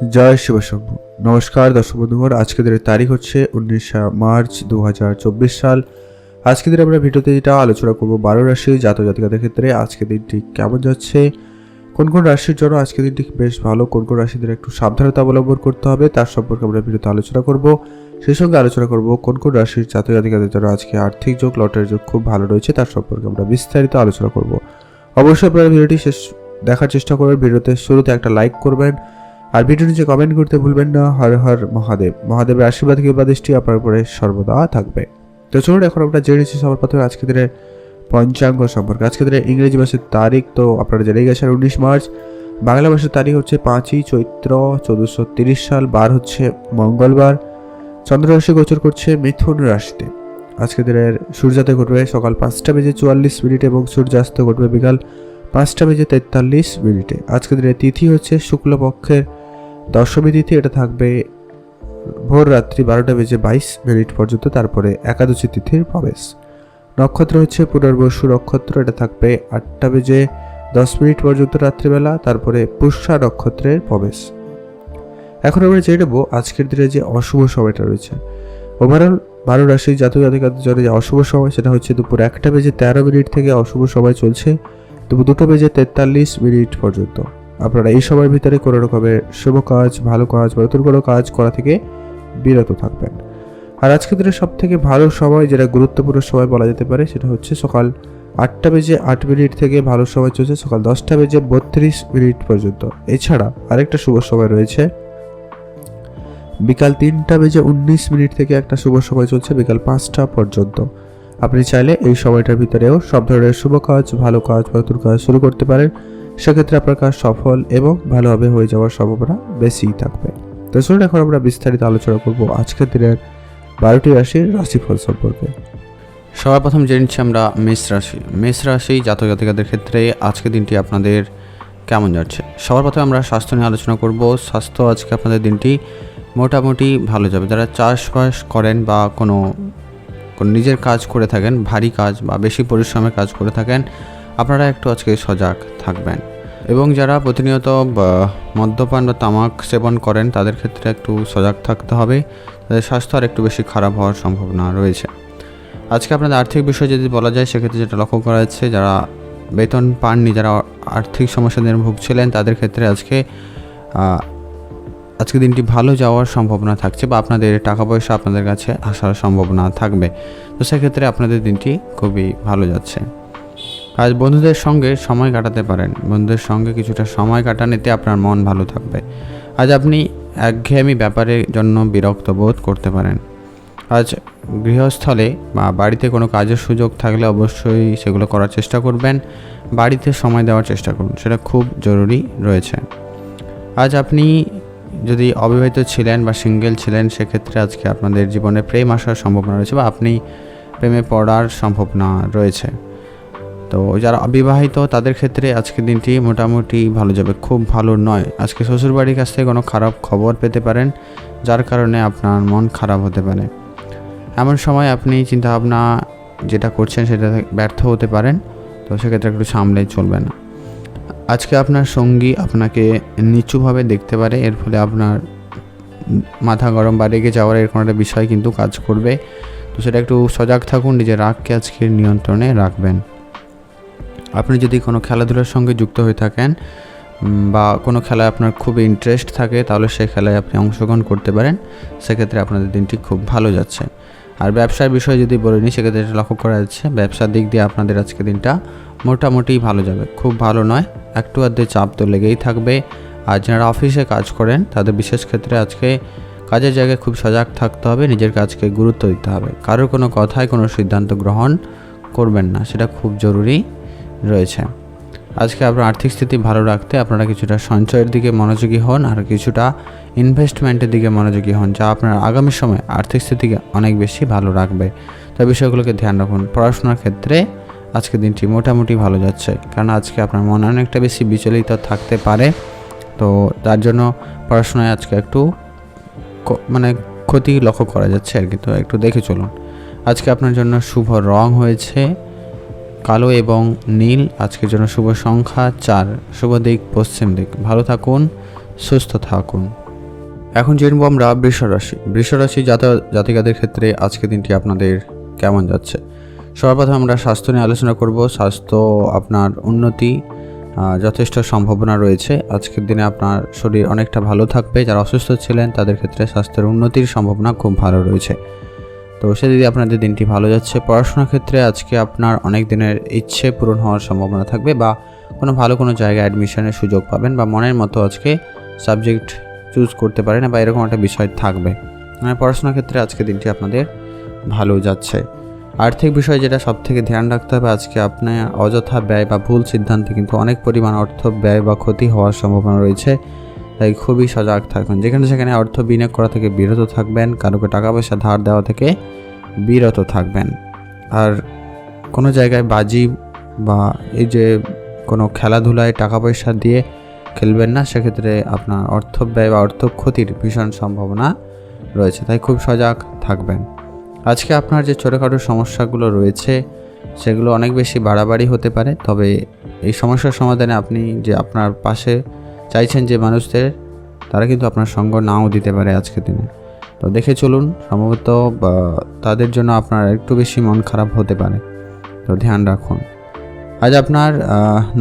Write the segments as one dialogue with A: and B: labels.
A: জয় শিবশম্ভু। নমস্কার দর্শক বন্ধুগণ, আজকে দিনের তারিখ হচ্ছে 19 মার্চ 2024 সাল। আজকে দিন আমরা ভিডিওতে যেটা আলোচনা করবো 12 রাশি জাতক জাতিকাদের ক্ষেত্রে আজকে দিনটি কেমন যাচ্ছে, কোন কোন রাশির জন্য আজকে দিনটি বেশ ভালো, কোন কোন রাশিদের একটু সাবধানতা অবলম্বন করতে হবে তার সম্পর্কে আমরা ভিডিওতে আলোচনা করব। সেই সঙ্গে আলোচনা করব কোন কোন রাশির জাতক জাতিকাদের জন্য আজকে আর্থিক যোগ, লটারি যোগ খুব ভালো রয়েছে তার সম্পর্কে আমরা বিস্তারিত আলোচনা করব। অবশ্যই আপনারা ভিডিওটি শেষ দেখার চেষ্টা করবেন। ভিডিওতে শুরুতে একটা লাইক করবেন আর ভিডিও নিচে কমেন্ট করতে ভুলবেন না। হর হর মহাদেব। মহাদেবের আশীর্বাদ কিংবা দৃষ্টি আপনার উপরে সর্বদা থাকবে। তো চলুন এখন আমরা জেনে নিচ্ছি সবার প্রথমে আজকে দিনের পঞ্চাঙ্গ সম্পর্কে। আজকে দিনের ইংরেজি মাসের তারিখ তো আপনারা জেনেই গেছেন 19 মার্চ। বাংলা মাসের তারিখ হচ্ছে 5ই চৈত্র 1430 সাল। বার হচ্ছে মঙ্গলবার। চন্দ্র রাশি গোচর করছে মিথুন রাশিতে। আজকে দিনের সূর্যোদয় ঘটবে সকাল 5:44 এবং সূর্যাস্ত ঘটবে বিকাল 5:43 আজকে দিনের তিথি হচ্ছে শুক্লপক্ষের দশমী তিথি। এটা থাকবে ভোর রাত্রি 12:22 পর্যন্ত, তারপরে একাদশী তিথির প্রবেশ। নক্ষত্র হচ্ছে পুনর্বসু নক্ষত্র। এটা থাকবে 8:10 পর্যন্ত রাত্রিবেলা, তারপরে পুষ্যা নক্ষত্রের প্রবেশ। এখন আমরা জেনে নেব আজকের দিনে যে অশুভ সময়টা রয়েছে। ওভারঅল 12 রাশি জাতক জাতিকাদের জন্য যে অশুভ সময় সেটা হচ্ছে দুপুর 1:13 থেকে অশুভ সময় চলছে দুপুর 2:43 পর্যন্ত। আপনারা এই সময়ের ভিতরে কোনো রকমের শুভ কাজ, ভালো কাজ বা নতুন কোনো কাজ করা থেকে বিরত থাকবেন। আর আজকের দিনের সব থেকে ভালো সময়, যেটা গুরুত্বপূর্ণ সময় বলা যেতে পারে, সেটা হচ্ছে সকাল 8:08 থেকে ভালো সময় চলছে সকাল 10:32 পর্যন্ত। এছাড়া আরেকটা শুভ সময় রয়েছে বিকাল 3:19 থেকে একটা শুভ সময় চলছে বিকাল 5টা পর্যন্ত। আপনি চাইলে এই সময়টার ভিতরেও সব ধরনের শুভ কাজ, ভালো কাজ, নতুন কাজ শুরু করতে পারেন। সেক্ষেত্রে আপনার কাজ সফল এবং ভালোভাবে হয়ে যাওয়ার সম্ভাবনা বেশিই থাকবে। তো চলুন এখন আমরা বিস্তারিত আলোচনা করব আজকের দিনের 12টি রাশির রাশিফল সম্পর্কে।
B: সবার প্রথম জেনে নিচ্ছি আমরা মেষ রাশি জাতক জাতিকাদের ক্ষেত্রে আজকে দিনটি আপনাদের কেমন যাচ্ছে। সবার প্রথমে আমরা স্বাস্থ্য নিয়ে আলোচনা করব। স্বাস্থ্য আজকে আপনাদের দিনটি মোটামুটি ভালো যাবে। যারা চাষবাস করেন বা কোনো নিজের কাজ করে থাকেন, ভারী কাজ বা বেশি পরিশ্রমের কাজ করে থাকেন, আপনারা একটু আজকে সজাগ থাকবেন। এবং যারা প্রতিনিয়ত মদ্যপান বা তামাক সেবন করেন তাদের ক্ষেত্রে একটু সজাগ থাকতে হবে। তাদের স্বাস্থ্য আর একটু বেশি খারাপ হওয়ার সম্ভাবনা রয়েছে। আজকে আপনাদের আর্থিক বিষয় যদি বলা যায়, সেক্ষেত্রে যেটা লক্ষ্য করা যাচ্ছে, যারা বেতন পাননি, যারা আর্থিক সমস্যা নিয়ে ভুগছিলেন, তাদের ক্ষেত্রে আজকে দিনটি ভালো যাওয়ার সম্ভাবনা থাকছে বা আপনাদের টাকা পয়সা আপনাদের কাছে আসার সম্ভাবনা থাকবে। তো সেক্ষেত্রে আপনাদের দিনটি খুবই ভালো যাচ্ছে। আজ বন্ধুদের সঙ্গে সময় কাটাতে পারেন। বন্ধুদের সঙ্গে কিছুটা সময় কাটান, এতে আপনার মন ভালো থাকবে। আজ আপনি একঘেয়েমি ব্যাপারের জন্য বিরক্ত বোধ করতে পারেন। আজ গৃহস্থলে বা বাড়িতে কোনো কাজের সুযোগ থাকলে অবশ্যই সেগুলো করার চেষ্টা করবেন। বাড়িতে সময় দেওয়ার চেষ্টা করুন, সেটা খুব জরুরি রয়েছে। আজ আপনি যদি অবিবাহিত ছিলেন বা সিঙ্গেল ছিলেন, সেক্ষেত্রে আজকে আপনাদের জীবনে প্রেম আসার সম্ভাবনা রয়েছে বা আপনি প্রেমে পড়ার সম্ভাবনা রয়েছে। তো যারা অবিবাহিত তাদের ক্ষেত্রে আজকের দিনটি মোটামুটি ভালো যাবে, খুব ভালো নয়। আজকে শ্বশুরবাড়ির কাছ থেকে কোনো খারাপ খবর পেতে পারেন, যার কারণে আপনার মন খারাপ হতে পারে। এমন সময় আপনি চিন্তাভাবনা যেটা করছেন সেটা ব্যর্থ হতে পারেন। তো সেক্ষেত্রে একটু সামলে চলবে না। আজকে আপনার সঙ্গী আপনাকে নিচুভাবে দেখতে পারে, এর ফলে আপনার মাথা গরম বা রেগে যাওয়ার এরকম একটা বিষয় কিন্তু কাজ করবে। তো সেটা একটু সজাগ থাকুন, নিজের রাগকে আজকে নিয়ন্ত্রণে রাখবেন। আপনি যদি কোনো খেলাধুলার সঙ্গে যুক্ত হয়ে থাকেন বা কোনো খেলায় আপনার খুব ইন্টারেস্ট থাকে, তাহলে সেই খেলায় আপনি অংশগ্রহণ করতে পারেন। সেক্ষেত্রে আপনাদের দিনটি খুব ভালো যাচ্ছে। আর ব্যবসার বিষয়ে যদি বলে নিই, সেক্ষেত্রে লক্ষ্য করা যাচ্ছে ব্যবসার দিক দিয়ে আপনাদের আজকে দিনটা মোটামুটি ভালো যাবে, খুব ভালো নয়। একটু আধটু চাপ তো লেগেই থাকবে। আর যারা অফিসে কাজ করেন তাদের বিশেষ ক্ষেত্রে আজকে কাজের জায়গায় খুব সজাগ থাকতে হবে, নিজের কাজকে গুরুত্ব দিতে হবে। কারোর কোনো কথায় কোনো সিদ্ধান্ত গ্রহণ করবেন না, সেটা খুব জরুরি রয়েছে। আজকে আপনার আর্থিক স্থিতি ভালো রাখতে আপনারা কিছুটা সঞ্চয়ের দিকে মনোযোগী হন আর কিছুটা ইনভেস্টমেন্টের দিকে মনোযোগী হন, যা আপনার আগামী সময়ে আর্থিক স্থিতিকে অনেক বেশি ভালো রাখবে। তাই বিষয়গুলোকে ধ্যান রাখুন। পড়াশোনার ক্ষেত্রে আজকে দিনটি মোটামুটি ভালো যাচ্ছে, কারণ আজকে আপনার মন অনেকটা বেশি বিচলিত থাকতে পারে। তো তার জন্য পড়াশোনায় আজকে একটু ক্ষতি লক্ষ্য করা যাচ্ছে আর কি। তো একটু দেখে চলুন। আজকে আপনার জন্য শুভ রং হয়েছে কালো এবং নীল। আজকের জন্য শুভ সংখ্যা 4, শুভ দিক পশ্চিম দিক। ভালো থাকুন, সুস্থ থাকুন। এখন জেনবো আমরা বৃষরাশি জাতিকাদের ক্ষেত্রে আজকের দিনটি আপনাদের কেমন যাচ্ছে। সর্বপ্রথম আমরা স্বাস্থ্য নিয়ে আলোচনা করব। স্বাস্থ্য আপনার উন্নতি যথেষ্ট সম্ভাবনা রয়েছে। আজকের দিনে আপনার শরীর অনেকটা ভালো থাকবে। যারা অসুস্থ ছিলেন তাদের ক্ষেত্রে স্বাস্থ্যের উন্নতির সম্ভাবনা খুব ভালো রয়েছে। তো সেদিকে আপনাদের দিনটি ভালো যাচ্ছে। পড়াশোনার ক্ষেত্রে আজকে আপনার অনেক দিনের ইচ্ছে পূরণ হওয়ার সম্ভাবনা থাকবে, বা কোনো জায়গায় অ্যাডমিশনের সুযোগ পাবেন, বা মনের মতো আজকে সাবজেক্ট চুজ করতে পারেন, বা এরকম একটা বিষয় থাকবে। মানে পড়াশোনার ক্ষেত্রে আজকে দিনটি আপনাদের ভালো যাচ্ছে। আর্থিক বিষয় যেটা সব থেকে ধ্যান রাখতে হবে, আজকে আপনার অযথা ব্যয় বা ভুল সিদ্ধান্তে কিন্তু অনেক পরিমাণ অর্থ ব্যয় বা ক্ষতি হওয়ার সম্ভাবনা রয়েছে। তাই খুবই সজাগ থাকবেন। যেখানে সেখানে অর্থ বিনিয়োগ করা থেকে বিরত থাকবেন। কারোকে টাকা পয়সা ধার দেওয়া থেকে বিরত থাকবেন। আর কোনো জায়গায় বাজি বা এই যে কোনো খেলাধুলায় টাকা পয়সা দিয়ে খেলবেন না, সেক্ষেত্রে আপনার অর্থ ব্যয় বা অর্থ ক্ষতির ভীষণ সম্ভাবনা রয়েছে। তাই খুব সজাগ থাকবেন। আজকে আপনার যে ছোটোখাটো সমস্যাগুলো রয়েছে সেগুলো অনেক বেশি বাড়াবাড়ি হতে পারে। তবে এই সমস্যার সমাধানে আপনি যে আপনার পাশে চাইছেন যে মানুষদের, তারা কিন্তু আপনার সঙ্গ নাও দিতে পারে আজকের দিনে। তো দেখে চলুন, সম্ভবত তাদের জন্য আপনার একটু বেশি মন খারাপ হতে পারে। তো ধ্যান রাখুন। আজ আপনার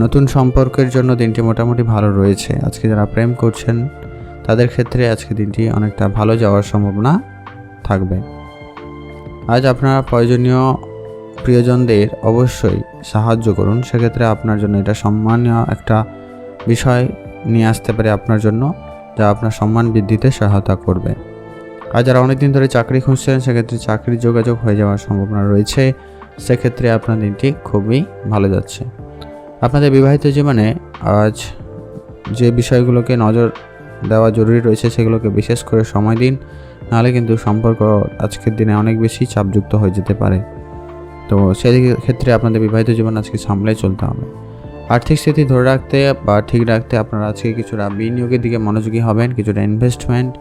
B: নতুন সম্পর্কের জন্য দিনটি মোটামুটি ভালো রয়েছে। আজকে যারা প্রেম করছেন তাদের ক্ষেত্রে আজকে দিনটি অনেকটা ভালো যাওয়ার সম্ভাবনা থাকবে। আজ আপনার প্রয়োজনীয় প্রিয়জনদের অবশ্যই সাহায্য করুন। সেক্ষেত্রে আপনার জন্য এটা সম্মানীয় একটা বিষয় নিয়ে আসতে পারে আপনার জন্য, যা আপনার সম্মান বৃদ্ধিতে সহায়তা করবে। আর যারা অনেকদিন ধরে চাকরি খুঁজছেন সেক্ষেত্রে চাকরির যোগাযোগ হয়ে যাওয়ার সম্ভাবনা রয়েছে। সেক্ষেত্রে আপনার দিনটি খুবই ভালো যাচ্ছে। আপনাদের বিবাহিত জীবনে আজ যে বিষয়গুলোকে নজর দেওয়া জরুরি রয়েছে সেগুলোকে বিশেষ করে সময় দিন, নাহলে কিন্তু সম্পর্ক আজকের দিনে অনেক বেশি চাপযুক্ত হয়ে যেতে পারে। তো সেই ক্ষেত্রে আপনাদের বিবাহিত জীবন আজকে সামলে চলতে হবে। আর্থিক স্থিতি ধরে রাখতে বা ঠিক রাখতে আপনারা আজকে কিছুটা বিনিয়োগের দিকে মনোযোগী হবেন, কিছুটা ইনভেস্টমেন্ট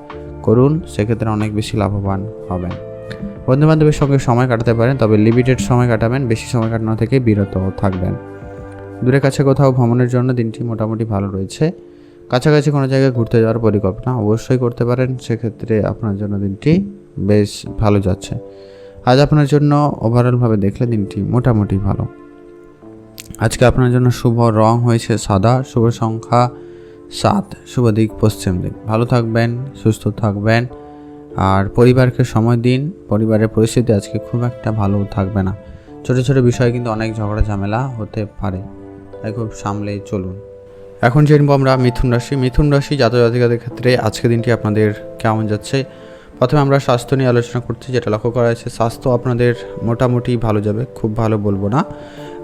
B: করুন, সেক্ষেত্রে অনেক বেশি লাভবান হবেন। বন্ধুবান্ধবের সঙ্গে সময় কাটাতে পারেন, তবে লিমিটেড সময় কাটাবেন, বেশি সময় কাটানো থেকে বিরত থাকবেন। দূরে কাছে কোথাও ভ্রমণের জন্য দিনটি মোটামুটি ভালো রয়েছে। কাছাকাছি কোনো জায়গায় ঘুরতে যাওয়ার পরিকল্পনা অবশ্যই করতে পারেন, সেক্ষেত্রে আপনার জন্য দিনটি বেশ ভালো যাচ্ছে। আজ আপনার জন্য ওভারঅলভাবে দেখলে দিনটি মোটামুটি ভালো। আজকে আপনার জন্য শুভ রং হয়েছে সাদা, শুভ সংখ্যা 7, শুভ দিক পশ্চিম দিক। ভালো থাকবেন, সুস্থ থাকবেন, আর পরিবারকে সময় দিন। পরিবারের পরিস্থিতি আজকে খুব একটা ভালো থাকবে না। ছোটো ছোটো বিষয়ে কিন্তু অনেক ঝগড়া ঝামেলা হতে পারে, তাই খুব সামলে চলুন। এখন জেনবো আমরা মিথুন রাশি জাতজাতিকাদের ক্ষেত্রে আজকে দিনটি আপনাদের কেমন যাচ্ছে। প্রথমে আমরা স্বাস্থ্য নিয়ে আলোচনা করছি। যেটা লক্ষ্য করা যাচ্ছে, স্বাস্থ্য আপনাদের মোটামুটি ভালো যাবে, খুব ভালো বলবো না।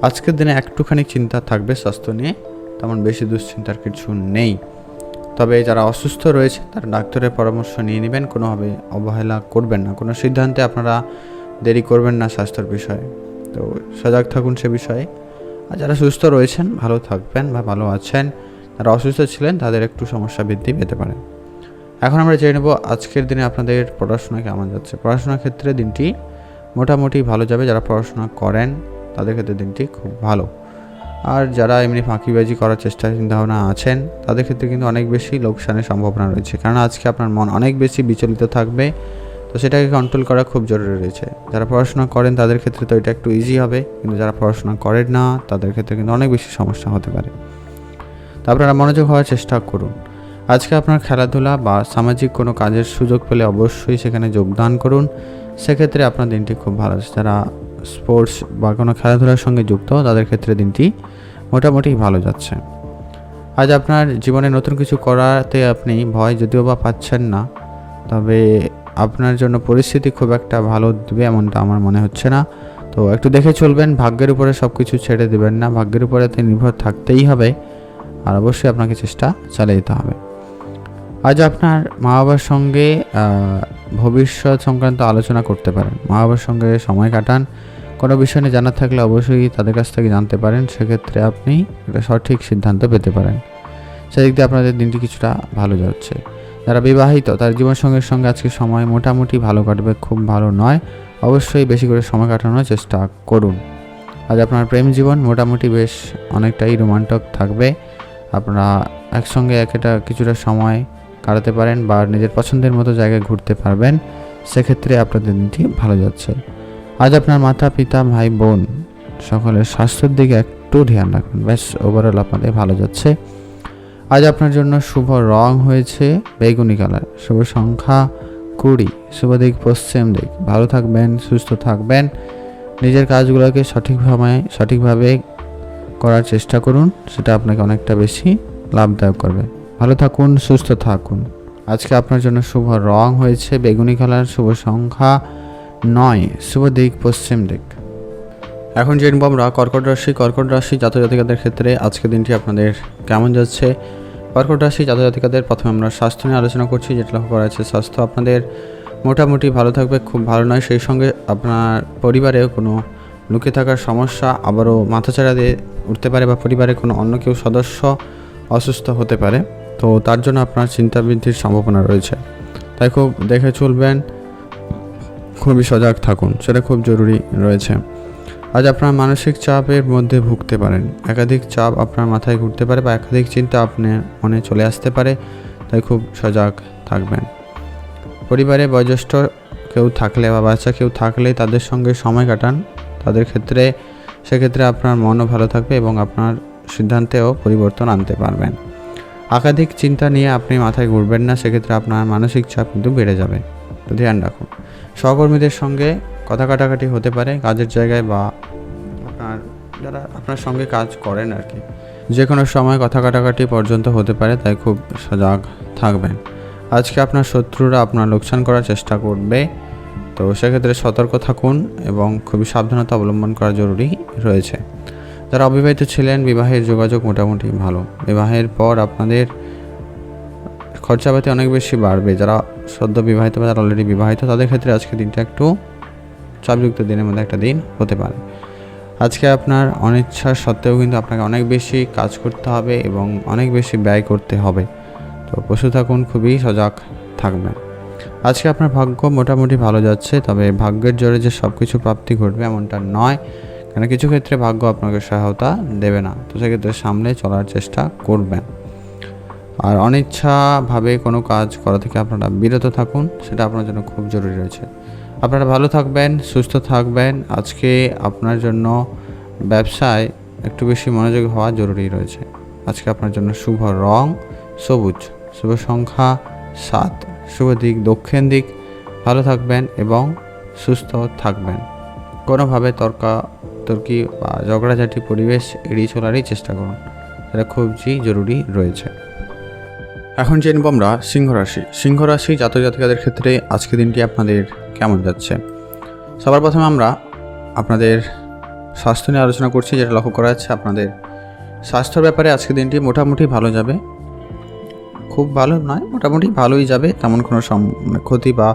B: আজকের দিনে একটুখানি চিন্তা থাকবে স্বাস্থ্য নিয়ে, তেমন বেশি দুশ্চিন্তার কিছু নেই। তবে যারা অসুস্থ রয়েছে তারা ডাক্তারের পরামর্শ নিয়ে নেবেন, কোনোভাবে অবহেলা করবেন না, কোনো সিদ্ধান্তে আপনারা দেরি করবেন না স্বাস্থ্যের বিষয়ে। তো সজাগ থাকুন সে বিষয়ে। আর যারা সুস্থ রয়েছেন ভালো থাকবেন বা ভালো আছেন, যারা অসুস্থ ছিলেন তাদের একটু সমস্যা বৃদ্ধি পেতে পারে। এখন আমরা জেনে নেব আজকের দিনে আপনাদের পড়াশোনা কেমন যাচ্ছে। পড়াশোনার ক্ষেত্রে দিনটি মোটামুটি ভালো যাবে। যারা পড়াশোনা করেন তাদের ক্ষেত্রে দিনটি খুব ভালো। আর যারা এমনি ফাঁকিবাজি করার চেষ্টা চিন্তাভাবনা আছেন তাদের ক্ষেত্রে কিন্তু অনেক বেশি লোকসানের সম্ভাবনা রয়েছে, কারণ আজকে আপনার মন অনেক বেশি বিচলিত থাকবে। তো সেটাকে কন্ট্রোল করা খুব জরুরি রয়েছে। যারা পড়াশোনা করেন তাদের ক্ষেত্রে তো এটা একটু ইজি হবে, কিন্তু যারা পড়াশোনা করেন না তাদের ক্ষেত্রে কিন্তু অনেক বেশি সমস্যা হতে পারে। তো আপনারা মনোযোগ হওয়ার চেষ্টা করুন। আজকে আপনার খেলাধুলা বা সামাজিক কোনো কাজের সুযোগ পেলে অবশ্যই সেখানে যোগদান করুন, সেক্ষেত্রে আপনার দিনটি খুব ভালো। যারা স্পোর্টস বা কোনো খেলাধুলার সঙ্গে যুক্ত তাদের ক্ষেত্রে দিনটি মোটামুটি ভালো যাচ্ছে। আজ আপনার জীবনে নতুন কিছু করাতে আপনি ভয় যদিও বা পাচ্ছেন না, তবে আপনার জন্য পরিস্থিতি খুব একটা ভালো দেবে এমনটা আমার মনে হচ্ছে না। তো একটু দেখে চলবেন, ভাগ্যের উপরে সব কিছু ছেড়ে দেবেন না, ভাগ্যের উপরে নির্ভর থাকতেই হবে, আর অবশ্যই আপনাকে চেষ্টা চালিয়ে যেতে হবে। আজ আপনার মা বাবার সঙ্গে ভবিষ্যৎ সংক্রান্ত আলোচনা করতে পারেন, মা বাবার সঙ্গে সময় কাটান। কোনো বিষয় নিয়ে জানা থাকলে অবশ্যই তাদের কাছ থেকে জানতে পারেন, সেক্ষেত্রে আপনি একটা সঠিক সিদ্ধান্ত পেতে পারেন। সেদিক দিয়ে আপনাদের দিনটি কিছুটা ভালো যাচ্ছে। যারা বিবাহিত তার জীবনসঙ্গীর সঙ্গে আজকে সময় মোটামুটি ভালো কাটবে, খুব ভালো নয়, অবশ্যই বেশি করে সময় কাটানোর চেষ্টা করুন। আজ আপনার প্রেম জীবন মোটামুটি বেশ অনেকটাই রোমান্টিক থাকবে। আপনারা একসঙ্গে কিছুটা সময় কাটাতে পারেন বা নিজের পছন্দের মতো জায়গায় ঘুরতে পারবেন, সেক্ষেত্রে আপনাদের দিনটি ভালো যাচ্ছে। আজ আপনার মাতা পিতা ভাই বোন সকলের স্বাস্থ্যের দিকে একটু ধ্যান রাখবেন, ব্যাস ওভারঅল আপনাদের ভালো যাচ্ছে। আজ আপনার জন্য শুভ রং হয়েছে বেগুনি কালার, শুভ সংখ্যা 20, শুভ দিক পশ্চিম দিক। ভালো থাকবেন, সুস্থ থাকবেন, নিজের কাজগুলোকে সঠিকভাবে করার চেষ্টা করুন, সেটা আপনাকে অনেকটা বেশি লাভদায়ক করবে। ভালো থাকুন, সুস্থ থাকুন। আজকে আপনার জন্য শুভ রং হয়েছে বেগুনি কালার, শুভ সংখ্যা 9, শুভ দিক পশ্চিম দিক। এখন জেনব আমরা কর্কট রাশি জাতজাতিকাদের ক্ষেত্রে আজকের দিনটি আপনাদের কেমন যাচ্ছে। কর্কট রাশি জাতজাতিকাদের প্রথমে আমরা স্বাস্থ্য নিয়ে আলোচনা করছি। যেটা লক্ষ্য করা যাচ্ছে স্বাস্থ্য আপনাদের মোটামুটি ভালো থাকবে, খুব ভালো নয়। সেই সঙ্গে আপনার পরিবারেও কোনো লুকিয়ে থাকার সমস্যা আবারও মাথাচাড়া দিয়ে উঠতে পারে বা পরিবারে কোনো অন্য কেউ সদস্য অসুস্থ হতে পারে, তো তার জন্য আপনার চিন্তা বৃদ্ধির সম্ভাবনা রয়েছে। তাই খুব দেখে চলবেন, খুবই সজাগ থাকুন, সেটা খুব জরুরি রয়েছে। আজ আপনার মানসিক চাপের মধ্যে ভুগতে পারেন, একাধিক চাপ আপনার মাথায় ঘুরতে পারে বা একাধিক চিন্তা আপনার মনে চলে আসতে পারে, তাই খুব সজাগ থাকবেন। পরিবারে বয়োজ্যেষ্ঠ কেউ থাকলে বা বাচ্চা কেউ থাকলে তাদের সঙ্গে সময় কাটান, সেক্ষেত্রে আপনার মনও ভালো থাকবে এবং আপনার সিদ্ধান্তেও পরিবর্তন আনতে পারবেন। একাধিক চিন্তা নিয়ে আপনি মাথায় ঘুরবেন না, সেক্ষেত্রে আপনার মানসিক চাপ কিন্তু বেড়ে যাবে, তো ধ্যান রাখুন। সহকর্মীদের সঙ্গে কথা কাটাকাটি হতে পারে কাজের জায়গায় বা যারা আপনার সঙ্গে কাজ করেন আর কি, যে কোনো সময় কথা কাটাকাটি পর্যন্ত হতে পারে, তাই খুব সজাগ থাকবেন। আজকে আপনার শত্রুরা আপনার লোকসান করার চেষ্টা করবে, তো সেক্ষেত্রে সতর্ক থাকুন এবং খুবই সাবধানতা অবলম্বন করা জরুরি রয়েছে। যারা অবিবাহিত ছিলেন, বিবাহের যোগাযোগ মোটামুটি ভালো। বিবাহের পর আপনাদের খরচাপাতি অনেক বেশি বাড়বে। যারা সদ্য বিবাহিত বা যারা অলরেডি বিবাহিত, তাদের ক্ষেত্রে আজকে দিনটা একটু চাপযুক্ত দিনের মধ্যে একটা দিন হতে পারে। আজকে আপনার অনিচ্ছা সত্ত্বেও কিন্তু আপনাকে অনেক বেশি কাজ করতে হবে এবং অনেক বেশি ব্যয় করতে হবে, তো বসে থাকুন, খুবই সজাগ থাকবেন। আজকে আপনার ভাগ্য মোটামুটি ভালো যাচ্ছে, তবে ভাগ্যের জোরে যে সব কিছু প্রাপ্তি ঘটবে এমনটা নয়, কারণ কিছু ক্ষেত্রে ভাগ্য আপনাকে সহায়তা দেবে না, তো সেক্ষেত্রে সামলে চলার চেষ্টা করবেন। আর অনিচ্ছাভাবে কোনো কাজ করা থেকে আপনারা বিরত থাকুন, সেটা আপনার জন্য খুব জরুরি রয়েছে। আপনারা ভালো থাকবেন, সুস্থ থাকবেন। আজকে আপনার জন্য ব্যবসায় একটু বেশি মনোযোগী হওয়া জরুরি রয়েছে। আজকে আপনার জন্য শুভ রং সবুজ, শুভ সংখ্যা 7, শুভ দিক দক্ষিণ দিক। ভালো থাকবেন এবং সুস্থ থাকবেন। কোনোভাবে তর্কাতর্কি বা ঝগড়াঝাটি পরিবেশ এড়িয়ে চলারই চেষ্টা করুন, এটা খুবই জরুরি রয়েছে। এখন জেনব আমরা সিংহ রাশি জাতজাতিকাদের ক্ষেত্রে আজকের দিনটি আপনাদের কেমন যাচ্ছে। সবার প্রথমে আমরা আপনাদের স্বাস্থ্য নিয়ে আলোচনা করছি। যেটা লক্ষ্য করা যাচ্ছে আপনাদের স্বাস্থ্যের ব্যাপারে আজকের দিনটি মোটামুটি ভালো যাবে, খুব ভালো নয়, মোটামুটি ভালোই যাবে। তেমন কোনো ক্ষতি বা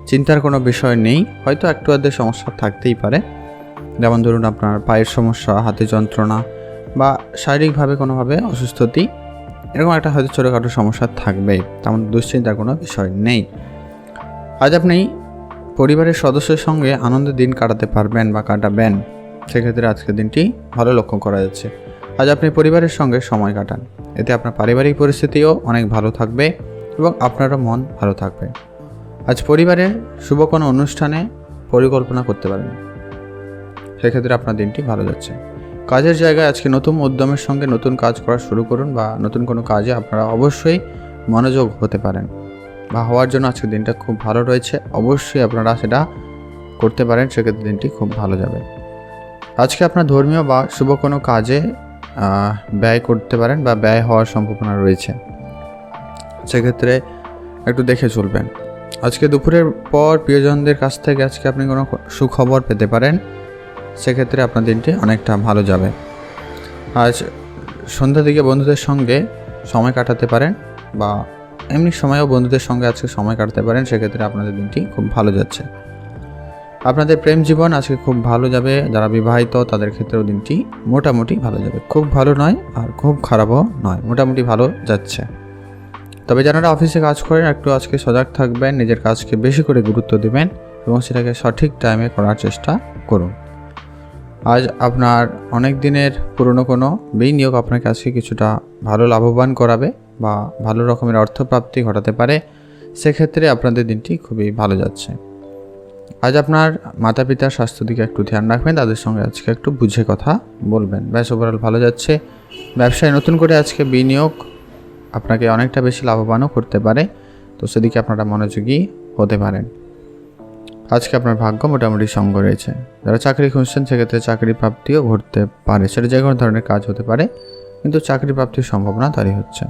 B: চিন্তার কোনো বিষয় নেই। হয়তো একটু আধের সমস্যা থাকতেই পারে, যেমন ধরুন আপনার পায়ের সমস্যা, হাতে যন্ত্রণা বা শারীরিকভাবে কোনোভাবে অসুস্থতি, এরকম একটা হয়তো ছোটোখাটো সমস্যা থাকবে, তেমন দুশ্চিন্তার কোনো বিষয় নেই। আজ আপনি পরিবারের সদস্যের সঙ্গে আনন্দের দিন কাটাতে পারবেন বা কাটাবেন, সেক্ষেত্রে আজকের দিনটি ভালো লক্ষ্য করা যাচ্ছে। আজ আপনি পরিবারের সঙ্গে সময় কাটান, এতে আপনার পারিবারিক পরিস্থিতিও অনেক ভালো থাকবে এবং আপনারও মন ভালো থাকবে। আজ পরিবারের শুভ কোনো অনুষ্ঠানে পরিকল্পনা করতে পারেন, সেক্ষেত্রে আপনার দিনটি ভালো যাচ্ছে। কাজের জায়গায় আজকে নতুন উদ্যমের সঙ্গে নতুন কাজ করা শুরু করুন বা নতুন কোনো কাজে আপনারা অবশ্যই মনোযোগ হতে পারেন বা হওয়ার জন্য আজকের দিনটা খুব ভালো রয়েছে। অবশ্যই আপনারা সেটা করতে পারেন, সেক্ষেত্রে দিনটি খুব ভালো যাবে। আজকে আপনার ধর্মীয় বা শুভ কোনো কাজে ব্যয় করতে পারেন বা ব্যয় হওয়ার সম্ভাবনা রয়েছে, সেক্ষেত্রে একটু দেখে চলবেন। আজকে দুপুরের পর প্রিয়জনদের কাছ থেকে আজকে আপনি কোনো সুখবর পেতে পারেন, সেক্ষেত্রে আপনার দিনটি অনেকটা ভালো যাবে। আজ সন্ধ্যার দিকে বন্ধুদের সঙ্গে সময় কাটাতে পারেন বা এমনি সময়ও বন্ধুদের সঙ্গে আজকে সময় কাটাতে পারেন, সেক্ষেত্রে আপনাদের দিনটি খুব ভালো যাচ্ছে। আপনাদের প্রেম জীবন আজকে খুব ভালো যাবে। যারা বিবাহিত তাদের ক্ষেত্রেও দিনটি মোটামুটি ভালো যাবে, খুব ভালো নয় আর খুব খারাপও নয়, মোটামুটি ভালো যাচ্ছে। তবে যারা অফিসে কাজ করেন একটু আজকে সজাগ থাকবেন, নিজের কাজকে বেশি করে গুরুত্ব দেবেন এবং সেটাকে সঠিক টাইমে করার চেষ্টা করুন। আজ আপনার অনেক দিনের পুরনো কোনো বিনিয়োগ আপনাকে আজকে কিছুটা ভালো লাভবান করাবে বা ভালো রকমের অর্থপ্রাপ্তি ঘটাতে পারে। সেক্ষেত্রে আপনাদের দিনটি খুবই ভালো যাচ্ছে। আজ আপনার মাতা পিতার স্বাস্থ্যের দিকে একটু ধ্যান রাখবেন, তাদের সঙ্গে আজকে একটু বুঝে কথা বলবেন। ব্যাস ওভারঅল ভালো যাচ্ছে। ব্যবসায় নতুন করে আজকে বিনিয়োগ আপনাকে অনেকটা বেশি লাভবানও করতে পারে, তো সেদিকে আপনারা মনোযোগী হতে পারেন। আজকে আপনার ভাগ্য মোটামুটি সঙ্গ রয়েছে। যারা চাকরি খুঁজছেন সেক্ষেত্রে চাকরি প্রাপ্তিও ঘটতে পারে, সেটা যে কোনো ধরনের কাজ হতে পারে, কিন্তু চাকরি প্রাপ্তির সম্ভাবনা তারই হচ্ছে।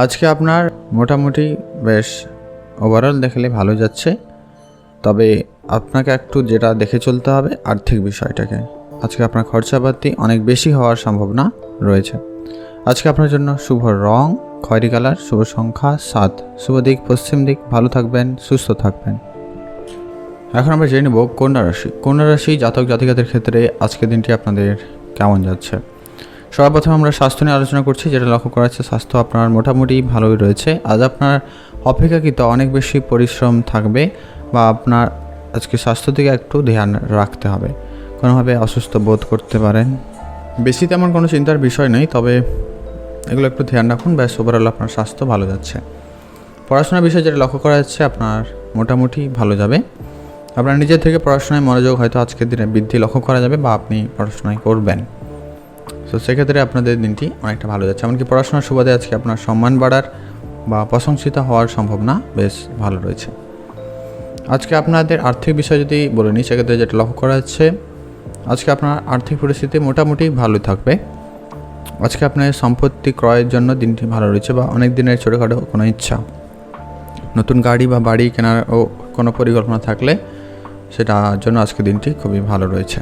B: আজকে আপনার মোটামুটি বেশ ওভারঅল দেখলে ভালো যাচ্ছে, তবে আপনাকে একটু যেটা দেখে চলতে হবে আর্থিক বিষয়টাকে। আজকে আপনার খরচাপাতি অনেক বেশি হওয়ার সম্ভাবনা রয়েছে। আজকে আপনার জন্য শুভ রং খয়েরি কালার, শুভ সংখ্যা 7, শুভ দিক পশ্চিম দিক। ভালো থাকবেন, সুস্থ থাকবেন। এখন আমরা জেনে নেব কন্যা রাশি। কন্যা রাশি জাতক জাতিকাদের ক্ষেত্রে আজকের দিনটি আপনাদের কেমন যাচ্ছে। সর্বপ্রথম আমরা স্বাস্থ্য নিয়ে আলোচনা করছি। যেটা লক্ষ্য করা যাচ্ছে, স্বাস্থ্য আপনার মোটামুটি ভালোই রয়েছে। আজ আপনার অপেক্ষাকৃত অনেক বেশি পরিশ্রম থাকবে, বা আপনার আজকে স্বাস্থ্যের দিকে একটু ধ্যান রাখতে হবে। কোনোভাবে অসুস্থ বোধ করতে পারেন। বেশি তেমন কোনো চিন্তার বিষয় নেই, তবে এগুলো একটু ধ্যান রাখুন। ব্যাস ওভারঅল আপনার স্বাস্থ্য ভালো যাচ্ছে। পড়াশোনার বিষয়ে যেটা লক্ষ্য করা যাচ্ছে, আপনার মোটামুটি ভালো যাবে। আপনার নিজের থেকে পড়াশোনায় মনোযোগ হয়তো আজকের দিনে বৃদ্ধি লক্ষ্য করা যাবে, বা আপনি পড়াশোনায় করবেন। তো সেক্ষেত্রে আপনাদের দিনটি অনেকটা ভালো যাচ্ছে। এমনকি পড়াশোনার সুবাদে আজকে আপনার সম্মান বাড়ার বা প্রশংসিত হওয়ার সম্ভাবনা বেশ ভালো রয়েছে। আজকে আপনাদের আর্থিক বিষয় যদি বলে নিই, সেক্ষেত্রে যেটা লক্ষ্য করা যাচ্ছে, আজকে আপনার আর্থিক পরিস্থিতি মোটামুটি ভালো থাকবে। আজকে আপনার সম্পত্তি ক্রয়ের জন্য দিনটি ভালো রয়েছে, বা অনেক দিনের ছোটোখাটো কোনো ইচ্ছা, নতুন গাড়ি বা বাড়ি কেনার ও কোনো পরিকল্পনা থাকলে সেটার জন্য আজকে দিনটি খুবই ভালো রয়েছে।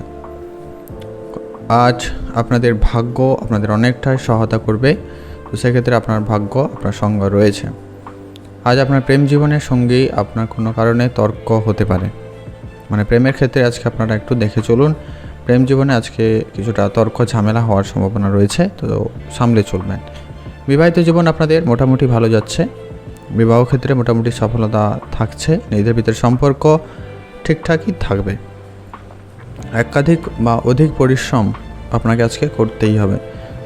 B: আজ আপনাদের ভাগ্য আপনাদের অনেকটাই সহায়তা করবে, তো সেক্ষেত্রে আপনার ভাগ্য আপনার সঙ্গে রয়েছে। আজ আপনার প্রেম জীবনের সঙ্গেই আপনার কোনো কারণে তর্ক হতে পারে, মানে প্রেমের ক্ষেত্রে আজকে আপনারা একটু দেখে চলুন। প্রেম জীবনে আজকে কিছুটা তর্ক ঝামেলা হওয়ার সম্ভাবনা রয়েছে, তো সামলে চলবেন। বিবাহিত জীবন আপনাদের মোটামুটি ভালো যাচ্ছে। বিবাহ ক্ষেত্রে মোটামুটি সফলতা থাকছে। নিজেদের ভিতরে সম্পর্ক ঠিকঠাকই থাকবে। একাধিক বা অধিক পরিশ্রম আপনাকে আজকে করতেই হবে,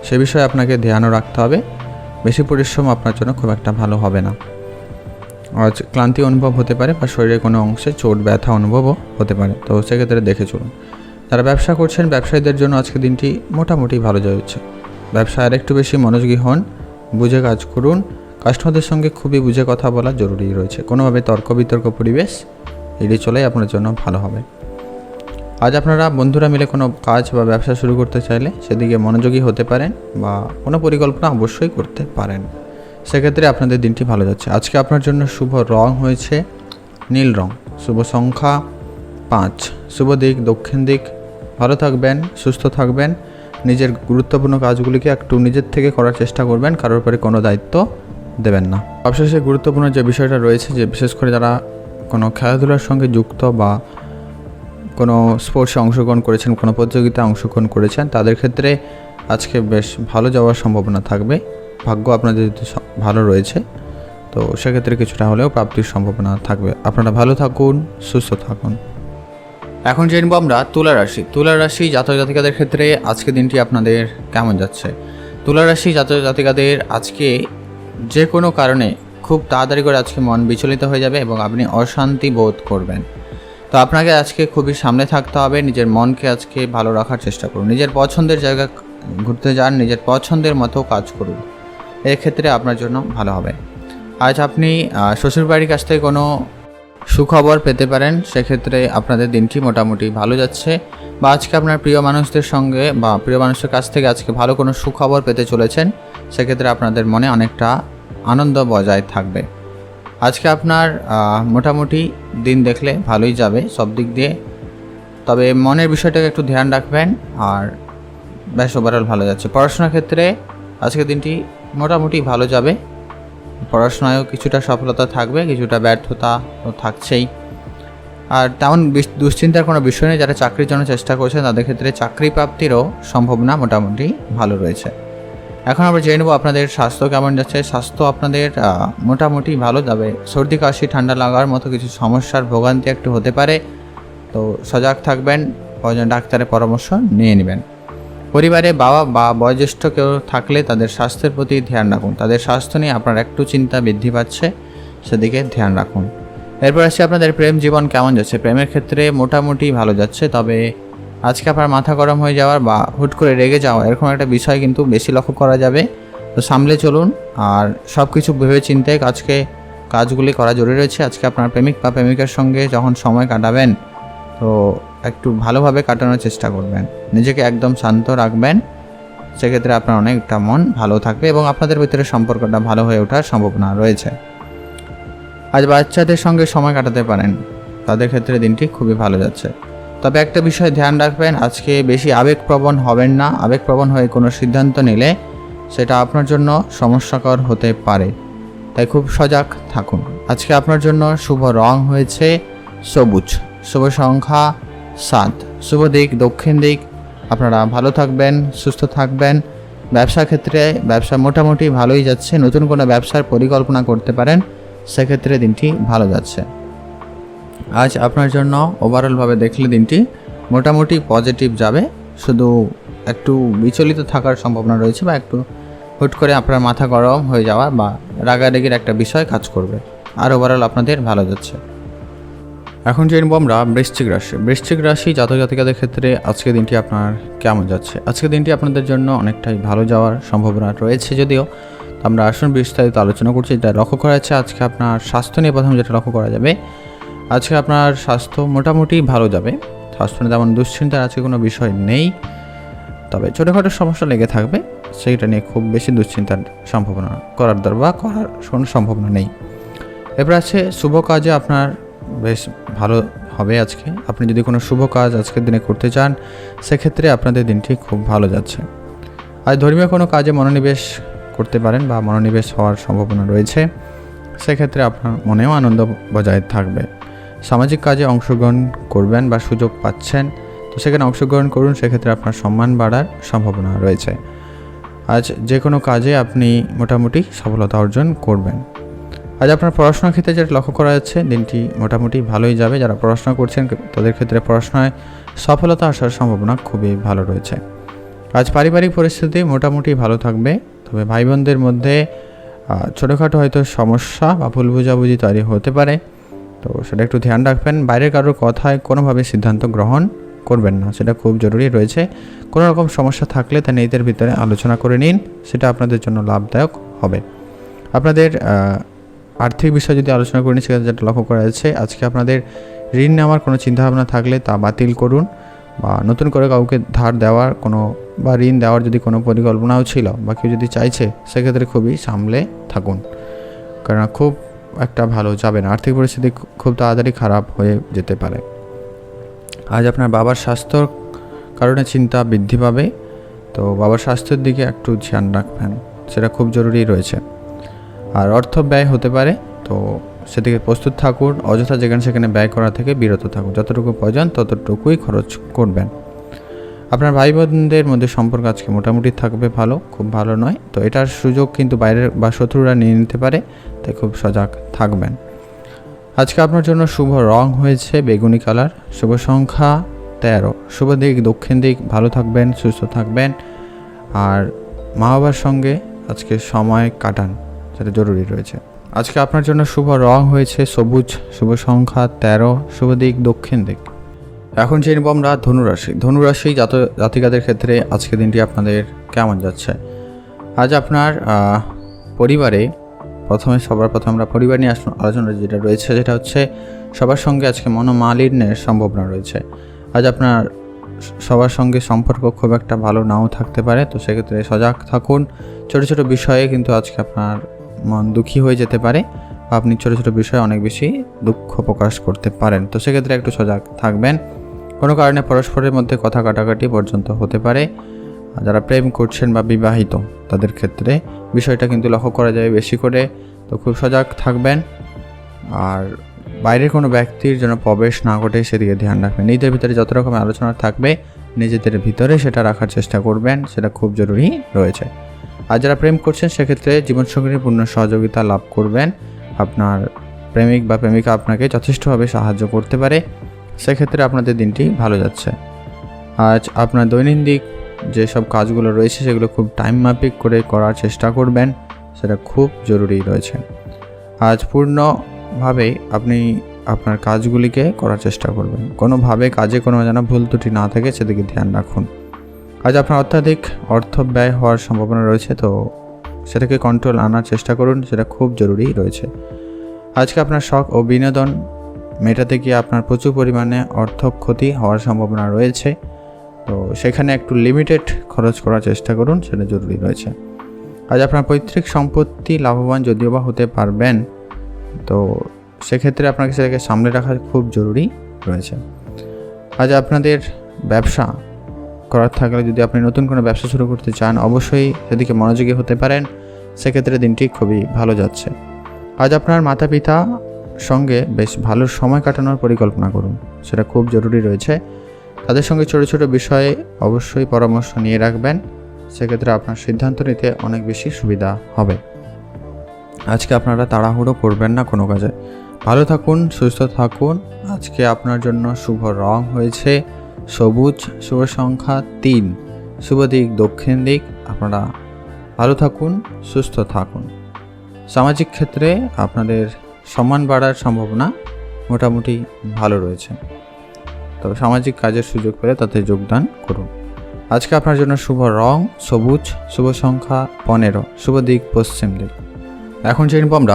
B: সে বিষয়ে আপনাকে ধ্যানও রাখতে হবে। বেশি পরিশ্রম আপনার জন্য খুব একটা ভালো হবে না। আজ ক্লান্তি অনুভব হতে পারে, বা শরীরে কোনো অংশে চোট ব্যথা অনুভবও হতে পারে, তো সেক্ষেত্রে দেখে চলুন। যারা ব্যবসা করছেন, ব্যবসায়ীদের জন্য আজকে দিনটি মোটামুটি ভালো যাচ্ছে। ব্যবসায় আরেকটু বেশি মনোযোগী হন, বুঝে কাজ করুন। কাস্টমারদের সঙ্গে খুবই বুঝে কথা বলা জরুরি রয়েছে। কোনোভাবে তর্ক বিতর্ক পরিবেশ এড়িয়ে চলাই আপনার জন্য ভালো হবে। আজ আপনারা বন্ধুরা মিলে কোনো কাজ বা ব্যবসা শুরু করতে চাইলে সেদিকে মনোযোগী হতে পারেন, বা কোনো পরিকল্পনা অবশ্যই করতে পারেন। সেক্ষেত্রে আপনাদের দিনটি ভালো যাচ্ছে। আজকে আপনার জন্য শুভ রং হয়েছে নীল রং, শুভ সংখ্যা 5, শুভ দিক দক্ষিণ দিক। ভালো থাকবেন, সুস্থ থাকবেন। নিজের গুরুত্বপূর্ণ কাজগুলিকে একটু নিজের থেকে করার চেষ্টা করবেন, কারোর উপরে কোনো দায়িত্ব দেবেন না। সবশেষে গুরুত্বপূর্ণ যে বিষয়টা রয়েছে, যে বিশেষ করে যারা কোনো খেলাধুলার সঙ্গে যুক্ত বা কোনো স্পোর্টসে অংশগ্রহণ করেছেন, কোনো প্রতিযোগিতায় অংশগ্রহণ করেছেন, তাদের ক্ষেত্রে আজকে বেশ ভালো যাওয়ার সম্ভাবনা থাকবে। ভাগ্য আপনাদের যদি ভালো রয়েছে, তো সেক্ষেত্রে কিছুটা হলেও প্রাপ্তির সম্ভাবনা থাকবে। আপনারা ভালো থাকুন, সুস্থ থাকুন। এখন জেনব আমরা তুলা রাশি। তুলা রাশি জাতক জাতিকাদের ক্ষেত্রে আজকে দিনটি আপনাদের কেমন যাচ্ছে। তুলা রাশি জাতক জাতিকাদের আজকে যে কোনো কারণে খুব তাড়াতাড়ি করে আজকে মন বিচলিত হয়ে যাবে, এবং আপনি অশান্তি বোধ করবেন। তো আপনাকে আজকে খুবই সামনে থাকতে হবে। নিজের মনকে আজকে ভালো রাখার চেষ্টা করুন। নিজের পছন্দের জায়গা ঘুরতে যান, নিজের পছন্দের মতো কাজ করুন, এক্ষেত্রে আপনার জন্য ভালো হবে। আজ আপনি শ্বশুরবাড়ির কাছ থেকে কোনো সুখবর পেতে পারেন, সেক্ষেত্রে আপনাদের দিনটি মোটামুটি ভালো যাচ্ছে। বা আজকে আপনার প্রিয় মানুষদের সঙ্গে বা প্রিয় মানুষের কাছ থেকে আজকে ভালো কোনো সুখবর পেতে চলেছেন, সেক্ষেত্রে আপনাদের মনে অনেকটা আনন্দ বজায় থাকবে। আজকে আপনার মোটামুটি দিন দেখলে ভালোই যাবে সব দিক দিয়ে, তবে মনের বিষয়টাকে একটু ধ্যান রাখবেন। আর ব্যাস ওভারঅল ভালো যাচ্ছে। পড়াশোনার ক্ষেত্রে আজকের দিনটি মোটামুটি ভালো যাবে। পড়াশোনায়ও কিছুটা সফলতা থাকবে, কিছুটা ব্যর্থতা তো থাকছেই। আর তেমন দুশ্চিন্তার কোনো বিষয় নেই। যারা চাকরির জন্য চেষ্টা করছেন, তাদের ক্ষেত্রে চাকরি প্রাপ্তিরও সম্ভাবনা মোটামুটি ভালো রয়েছে। এখন আমরা জেনে নেব আপনাদের স্বাস্থ্য কেমন যাচ্ছে। স্বাস্থ্য আপনাদের মোটামুটি ভালো যাবে। সর্দি কাশি ঠান্ডা লাগার মতো কিছু সমস্যার ভোগান্তি একটু হতে পারে, তো সজাগ থাকবেন, প্রয়োজন ডাক্তারের পরামর্শ নিয়ে নেবেন। পরিবারে বাবা বা বয়োজ্যেষ্ঠ কেউ থাকলে তাদের স্বাস্থ্যের প্রতি ধ্যান রাখুন। তাদের স্বাস্থ্য নিয়ে আপনার একটু চিন্তা বৃদ্ধি পাচ্ছে, সেদিকে ধ্যান রাখুন। এরপর আসছে আপনাদের প্রেম জীবন কেমন যাচ্ছে। প্রেমের ক্ষেত্রে মোটামুটি ভালো যাচ্ছে, তবে আজকে আপনার মাথা গরম হয়ে যাওয়ার বা হুট করে রেগে যাওয়া এরকম একটা বিষয় কিন্তু বেশি লক্ষ্য করা যাবে। তো সামলে চলুন, আর সব কিছু ভেবে চিন্তে আজকে কাজগুলি করা জরুরি রয়েছে। আজকে আপনার প্রেমিক বা প্রেমিকার সঙ্গে যখন সময় কাটাবেন তো একটু ভালোভাবে কাটানোর চেষ্টা করবেন, নিজেকে একদম শান্ত রাখবেন। সেক্ষেত্রে আপনার অনেকটা মন ভালো থাকবে এবং আপনাদের ভিতরে সম্পর্কটা ভালো হয়ে ওঠার সম্ভাবনা রয়েছে। আজ বাচ্চাদের সঙ্গে সময় কাটাতে পারেন, তাদের ক্ষেত্রে দিনটি খুবই ভালো যাচ্ছে। তবে একটা বিষয় ধ্যান রাখবেন, আজকে বেশি আবেগপ্রবণ হবেন না। আবেগপ্রবণ হয়ে কোনো সিদ্ধান্ত নিলে সেটা আপনার জন্য সমস্যাকর হতে পারে, তাই খুব সজাগ থাকুন। আজকে আপনার জন্য শুভ রং হয়েছে সবুজ, শুভ সংখ্যা 7, শুভ দিক দক্ষিণ দিক। আপনারা ভালো থাকবেন, সুস্থ থাকবেন। ব্যবসা ক্ষেত্রে ব্যবসা মোটামুটি ভালোই যাচ্ছে, নতুন কোনো ব্যবসার পরিকল্পনা করতে পারেন, সেক্ষেত্রে দিনটি ভালো যাচ্ছে। আজ আপনার জন্য ওভারঅলভাবে দেখলে দিনটি মোটামুটি পজিটিভ যাবে, শুধু একটু বিচলিত থাকার সম্ভাবনা রয়েছে বা একটু হুট করে আপনার মাথা গরম হয়ে যাওয়া বা রাগারাগির একটা বিষয় কাজ করবে। আর ওভারঅল আপনাদের ভালো যাচ্ছে। এখন জেনব আমরা বৃশ্চিক রাশি। বৃশ্চিক রাশি জাতক জাতিকাদের ক্ষেত্রে আজকের দিনটি আপনার কেমন যাচ্ছে। আজকের দিনটি আপনাদের জন্য অনেকটাই ভালো যাওয়ার সম্ভাবনা রয়েছে, যদিও আমরা আসুন বিস্তারিত আলোচনা করছি। যেটা লক্ষ্য করা যাচ্ছে আজকে আপনার স্বাস্থ্য নিয়ে প্রথম যেটা লক্ষ্য করা যাবে, আজকে আপনার স্বাস্থ্য মোটামুটি ভালো যাবে। স্বাস্থ্য নিয়ে তেমন দুশ্চিন্তার আজকে কোনো বিষয় নেই, তবে ছোটোখাটো সমস্যা লেগে থাকবে, সেইটা নিয়ে খুব বেশি দুশ্চিন্তার সম্ভাবনা করার কোনো সম্ভাবনা নেই। এরপর আছে শুভ কাজে আপনার বেশ ভালো হবে আজকে। আপনি যদি কোনো শুভ কাজ আজকের দিনে করতে চান, সেক্ষেত্রে আপনাদের দিনটি খুব ভালো যাচ্ছে। আজ ধর্মীয় কোনো কাজে মনোনিবেশ করতে পারেন বা মনোনিবেশ হওয়ার সম্ভাবনা রয়েছে, সেক্ষেত্রে আপনার মনেও আনন্দ বজায় থাকবে। সামাজিক কাজে অংশগ্রহণ করবেন বা সুযোগ পাচ্ছেন, তো সেখানে অংশগ্রহণ করুন, সেক্ষেত্রে আপনার সম্মান বাড়ার সম্ভাবনা রয়েছে। আজ যে কোনো কাজে আপনি মোটামুটি সফলতা অর্জন করবেন। আজ আপনার পড়াশোনার ক্ষেত্রে যেটা লক্ষ্য করা যাচ্ছে, দিনটি মোটামুটি ভালোই যাবে। যারা পড়াশোনা করছেন তাদের ক্ষেত্রে পড়াশোনায় সফলতা আসার সম্ভাবনা খুবই ভালো রয়েছে। আজ পারিবারিক পরিস্থিতি মোটামুটি ভালো থাকবে, তবে ভাই বোনদের মধ্যে ছোটোখাটো হয়তো সমস্যা বা ভুল বোঝাবুঝি তৈরি হতে পারে, তো সেটা একটু ধ্যান রাখবেন। বাইরের কারোর কথায় কোনোভাবে সিদ্ধান্ত গ্রহণ করবেন না, সেটা খুব জরুরি রয়েছে। কোনো রকম সমস্যা থাকলে তা নিজেদের ভিতরে আলোচনা করে নিন, সেটা আপনাদের জন্য লাভদায়ক হবে। আপনাদের আর্থিক বিষয় যদি আলোচনা করি, সেক্ষেত্রে যেটা লক্ষ্য করা যাচ্ছে, আজকে আপনাদের ঋণ নেওয়ার কোনো চিন্তাভাবনা থাকলে তা বাতিল করুন, বা নতুন করে কাউকে ধার দেওয়ার কোনো বা ঋণ দেওয়ার যদি কোনো পরিকল্পনাও ছিল বা কেউ যদি চাইছে, সেক্ষেত্রে খুবই সামলে থাকুন, কারণ খুব একটা ভালো যাবে না। আর্থিক পরিস্থিতি খুব তাড়াতাড়ি খারাপ হয়ে যেতে পারে। আজ আপনার বাবার স্বাস্থ্যর কারণে চিন্তা বৃদ্ধি পাবে, তো বাবার স্বাস্থ্যের দিকে একটু ধ্যান রাখবেন, সেটা খুব জরুরি রয়েছে। আর অর্থ ব্যয় হতে পারে, তো সেদিকে প্রস্তুত থাকুন। অযথা যেখানে সেখানে ব্যয় করা থেকে বিরত থাকুন, যতটুকু প্রয়োজন ততটুকুই খরচ করবেন। আপনার ভাই বোনদের মধ্যে সম্পর্ক আজকে মোটামুটি থাকবে, ভালো খুব ভালো নয়, তো এটার সুযোগ কিন্তু বাইরের বা শত্রুরা নিয়ে নিতে পারে, তাই খুব সজাগ থাকবেন। আজকে আপনার জন্য শুভ রং হয়েছে বেগুনি কালার, শুভ সংখ্যা 13, শুভ দিক দক্ষিণ দিক। ভালো থাকবেন, সুস্থ থাকবেন, আর মা বাবার সঙ্গে আজকে সময় কাটান, সেটা জরুরি রয়েছে। আজকে আপনার জন্য শুভ রং হয়েছে সবুজ, শুভ সংখ্যা 13, শুভ দিক দক্ষিণ দিক। এখন জেনব আমরা ধনুরাশি। ধনুরাশি জাতিকাদের ক্ষেত্রে আজকে দিনটি আপনাদের কেমন যাচ্ছে। আজ আপনার পরিবারে সবার প্রথমে আমরা পরিবার নিয়ে আলোচনা যেটা রয়েছে, যেটা হচ্ছে সবার সঙ্গে আজকে মনোমালিন্যের সম্ভাবনা রয়েছে। আজ আপনার সবার সঙ্গে সম্পর্ক খুব একটা ভালো নাও থাকতে পারে, তো সেক্ষেত্রে সজাগ থাকুন। ছোটো ছোটো বিষয়ে কিন্তু আজকে আপনার মন দুঃখী হয়ে যেতে পারে, বা আপনি ছোটো ছোটো বিষয়ে অনেক বেশি দুঃখ প্রকাশ করতে পারেন, তো সেক্ষেত্রে একটু সজাগ থাকবেন। কোনো কারণে পরস্পরের মধ্যে কথা কাটাকাটি পর্যন্ত হতে পারে। যারা প্রেম করছেন বা বিবাহিত, তাদের ক্ষেত্রে বিষয়টা কিন্তু লক্ষ্য করা যায় বেশি করে, তো খুব সজাগ থাকবেন। আর বাইরের কোনো ব্যক্তির যেন প্রবেশ না ঘটে, সেদিকে ধ্যান রাখবেন। নিজেদের ভিতরে যত রকমের আলোচনা থাকবে, নিজেদের ভিতরে সেটা রাখার চেষ্টা করবেন, সেটা খুব জরুরি রয়েছে। আর যারা প্রেম করছেন, সেক্ষেত্রে জীবনসঙ্গীর পূর্ণ সহযোগিতা লাভ করবেন। আপনার প্রেমিক বা প্রেমিকা আপনাকে যথেষ্টভাবে সাহায্য করতে পারে, সেক্ষেত্রে আপনাদের দিনটি ভালো যাচ্ছে। আজ আপনার দৈনন্দিন যেসব কাজগুলো রয়েছে সেগুলো খুব টাইম মাফিক করে করার চেষ্টা করবেন, সেটা খুব জরুরি রয়েছে। আজ পূর্ণভাবে আপনি আপনার কাজগুলিকে করার চেষ্টা করবেন, কোনোভাবে কাজে কোনো যেন ভুল ত্রুটি না থাকে সেদিকে ধ্যান রাখুন। আজ আপনার অত্যাধিক অর্থ ব্যয় হওয়ার সম্ভাবনা রয়েছে, তো সেটাকে কন্ট্রোল আনার চেষ্টা করুন, সেটা খুব জরুরি রয়েছে। আজকে আপনার শখ ও বিনোদন মেটাতে গিয়ে আপনার প্রচুর পরিমাণে অর্থ ক্ষতি হওয়ার সম্ভাবনা রয়েছে, তো সেখানে একটু লিমিটেড খরচ করার চেষ্টা করুন, সেটা জরুরি রয়েছে। আজ আপনার পৈতৃক সম্পত্তি লাভবান যদিও বা হতে পারবেন, তো সেক্ষেত্রে আপনাকে সেটাকে সামলে রাখা খুব জরুরি রয়েছে। আজ আপনাদের ব্যবসা করার থাকলে যদি আপনি নতুন কোনো ব্যবসা শুরু করতে চান, অবশ্যই সেদিকে মনোযোগী হতে পারেন, সেক্ষেত্রে দিনটি খুবই ভালো যাচ্ছে। আজ আপনার মাতা পিতা সঙ্গে বেশ ভালো সময় কাটানোর পরিকল্পনা করুন, সেটা খুব জরুরি রয়েছে। তাদের সঙ্গে ছোটো ছোটো বিষয়ে অবশ্যই পরামর্শ নিয়ে রাখবেন, সেক্ষেত্রে আপনার সিদ্ধান্ত নিতে অনেক বেশি সুবিধা হবে। আজকে আপনারা তাড়াহুড়ো করবেন না কোনো কাজে, ভালো থাকুন, সুস্থ থাকুন। আজকে আপনার জন্য শুভ রং হয়েছে সবুজ, শুভ সংখ্যা 3, শুভ দিক দক্ষিণ দিক। আপনারা ভালো থাকুন, সুস্থ থাকুন। সামাজিক ক্ষেত্রে আপনাদের সম্মান বাড়ার সম্ভাবনা মোটামুটি ভালো রয়েছে, তবে সামাজিক কাজের সুযোগ পেলে তাতে যোগদান করুন। আজকে আপনার জন্য শুভ রং সবুজ, শুভ সংখ্যা 15, শুভ দিক পশ্চিম দিক। এখন জেনে নেব আমরা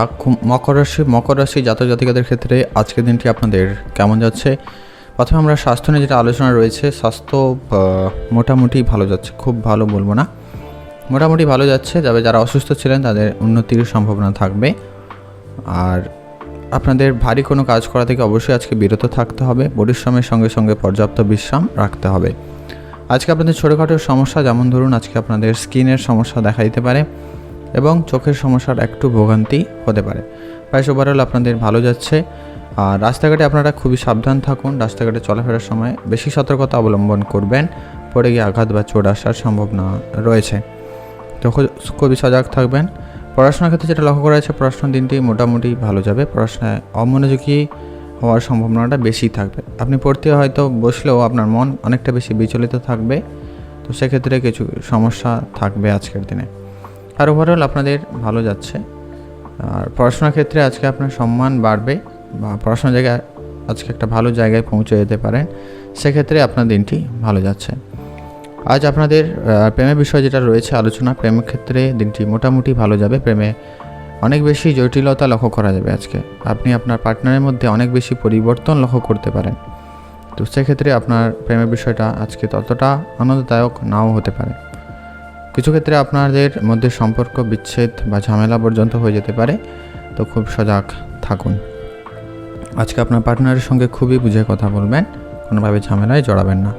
B: মকর রাশি জাতক জাতিকাদের ক্ষেত্রে আজকের দিনটি আপনাদের কেমন যাচ্ছে। প্রথমে আমরা স্বাস্থ্য নিয়ে যেটা আলোচনা রয়েছে, স্বাস্থ্য মোটামুটি ভালো যাচ্ছে, খুব ভালো বলবো না, মোটামুটি ভালো যাচ্ছে। তবে যারা অসুস্থ ছিলেন তাদের উন্নতির সম্ভাবনা থাকবে। আর আপনাদের ভারী কোনো কাজ করা থেকে অবশ্যই আজকে বিরত থাকতে হবে, পরিশ্রমের সঙ্গে সঙ্গে পর্যাপ্ত বিশ্রাম রাখতে হবে। আজকে আপনাদের ছোটোখাটো সমস্যা, যেমন ধরুন আজকে আপনাদের স্কিনের সমস্যা দেখা দিতে পারে এবং চোখের সমস্যার একটু ভোগান্তি হতে পারে। প্রায় ওভারঅল আপনাদের ভালো যাচ্ছে। আর রাস্তাঘাটে আপনারা খুবই সাবধান থাকুন, রাস্তাঘাটে চলাফেরার সময় বেশি সতর্কতা অবলম্বন করবেন, পড়ে গিয়ে আঘাত বা চোট আসার সম্ভাবনা রয়েছে, তো খুবই সজাগ থাকবেন। পড়াশোনার ক্ষেত্রে যেটা লক্ষ্য করা যাচ্ছে, পড়াশোনার দিনটি মোটামুটি ভালো যাবে, পড়াশোনায় অমনোযোগী হওয়ার সম্ভাবনাটা বেশি থাকবে। আপনি পড়তে হয়তো বসলেও আপনার মন অনেকটা বেশি বিচলিত থাকবে, তো সেক্ষেত্রে কিছু সমস্যা থাকবে আজকের দিনে। আর ওভারঅল আপনাদের ভালো যাচ্ছে। আর পড়াশোনার ক্ষেত্রে আজকে আপনার সম্মান বাড়বে বা পড়াশোনার জায়গায় আজকে একটা ভালো জায়গায় পৌঁছে যেতে পারেন, সেক্ষেত্রে আপনার দিনটি ভালো যাচ্ছে। আজ আপনাদের প্রেমের বিষয় যেটা রয়েছে আলোচনা, প্রেমের ক্ষেত্রে দিনটি মোটামুটি ভালো যাবে। প্রেমে অনেক বেশি জটিলতা লক্ষ্য করা যাবে আজকে, আপনি আপনার পার্টনারের মধ্যে অনেক বেশি পরিবর্তন লক্ষ্য করতে পারেন, তো সেক্ষেত্রে আপনার প্রেমের বিষয়টা আজকে ততটা আনন্দদায়ক নাও হতে পারে। কিছু ক্ষেত্রে আপনাদের মধ্যে সম্পর্ক বিচ্ছেদ বা ঝামেলা পর্যন্ত হয়ে যেতে পারে, তো খুব সজাগ থাকুন। আজকে আপনার পার্টনারের সঙ্গে খুবই বুঝে কথা বলবেন, কোনোভাবে ঝামেলায় জড়াবেন না।